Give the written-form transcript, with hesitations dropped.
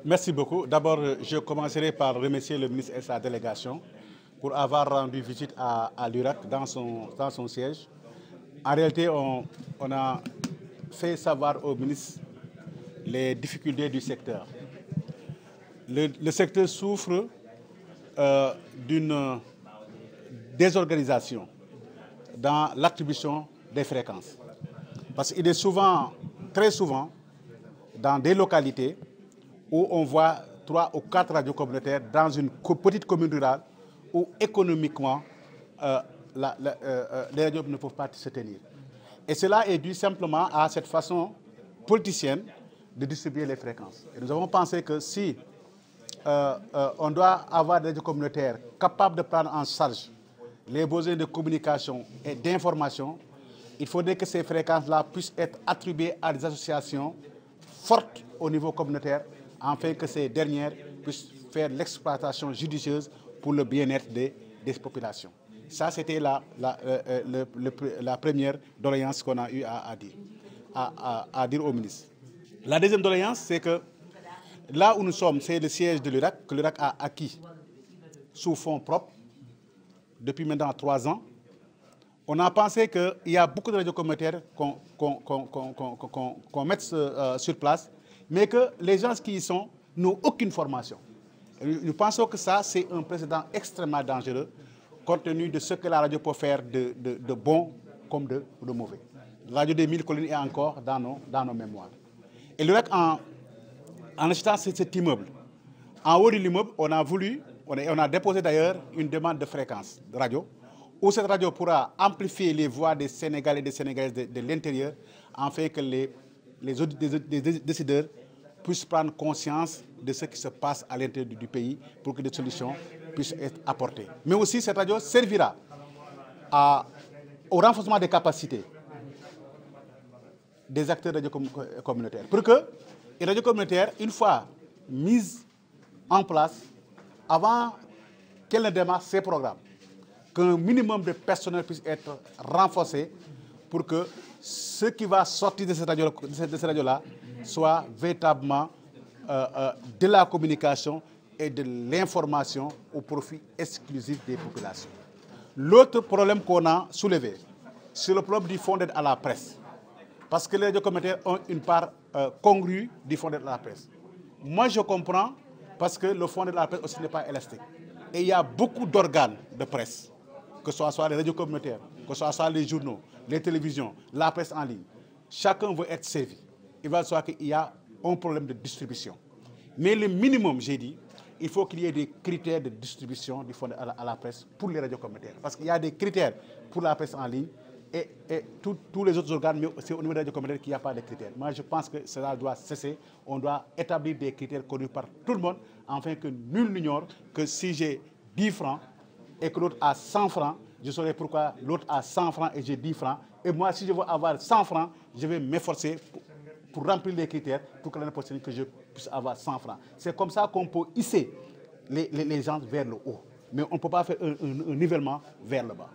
Merci beaucoup. D'abord, je commencerai par remercier le ministre et sa délégation pour avoir rendu visite à l'URAC dans son siège. En réalité, on a fait savoir au ministre les difficultés du secteur. Le secteur souffre d'une désorganisation dans l'attribution des fréquences. Parce qu'il est souvent, très souvent, dans des localités où on voit 3 ou 4 radios communautaires dans une petite commune rurale où économiquement les radios ne peuvent pas se tenir. Et cela est dû simplement à cette façon politicienne de distribuer les fréquences. Et nous avons pensé que si on doit avoir des radios communautaires capables de prendre en charge les besoins de communication et d'information, il faudrait que ces fréquences-là puissent être attribuées à des associations fortes au niveau communautaire, afin que ces dernières puissent faire l'exploitation judicieuse pour le bien-être des populations. Ça, c'était la première doléance qu'on a eu à dire au ministre. La deuxième doléance, c'est que là où nous sommes, c'est le siège de l'URAC, que l'URAC a acquis sous fonds propres depuis maintenant 3 ans. On a pensé qu'il y a beaucoup de radios communautaires qu'on mette sur place, mais que les gens qui y sont n'ont aucune formation. Nous pensons que ça, c'est un précédent extrêmement dangereux, compte tenu de ce que la radio peut faire de bon comme de mauvais. La radio des 1000 collines est encore dans nos mémoires. Et le REC, en achetant cet immeuble, en haut de l'immeuble, on a déposé d'ailleurs une demande de fréquence de radio, où cette radio pourra amplifier les voix des Sénégalais et des Sénégalaises de l'intérieur, afin que les décideurs puissent prendre conscience de ce qui se passe à l'intérieur du pays pour que des solutions puissent être apportées. Mais aussi, cette radio servira au renforcement des capacités des acteurs radio communautaires. Pour que les radios communautaires, une fois mises en place, avant qu'elles ne démarrent ces programmes, qu'un minimum de personnel puisse être renforcé pour que ce qui va sortir de cette radio-là soit véritablement de la communication et de l'information au profit exclusif des populations. L'autre problème qu'on a soulevé, c'est le problème du fonds d'aide à la presse. Parce que les radios communautaires ont une part congrue du fonds d'aide à la presse. Moi, je comprends parce que le fonds d'aide à la presse aussi n'est pas élastique. Et il y a beaucoup d'organes de presse, que ce soit les radios communautaires, que ce soit les journaux, les télévisions, la presse en ligne. Chacun veut être servi. Il va se voir qu'il y a un problème de distribution. Mais le minimum, j'ai dit, il faut qu'il y ait des critères de distribution du fonds à la presse pour les radios communautaires. Parce qu'il y a des critères pour la presse en ligne et tous les autres organes, mais c'est au niveau des radios communautaires qu'il n'y a pas de critères. Moi, je pense que cela doit cesser. On doit établir des critères connus par tout le monde, afin que nul n'ignore que si j'ai 10 francs et que l'autre a 100 francs, je saurai pourquoi l'autre a 100 francs et j'ai 10 francs. Et moi, si je veux avoir 100 francs, je vais m'efforcer pour remplir les critères pour que l'année prochaine, que je puisse avoir 100 francs. C'est comme ça qu'on peut hisser les gens vers le haut. Mais on ne peut pas faire un nivellement vers le bas.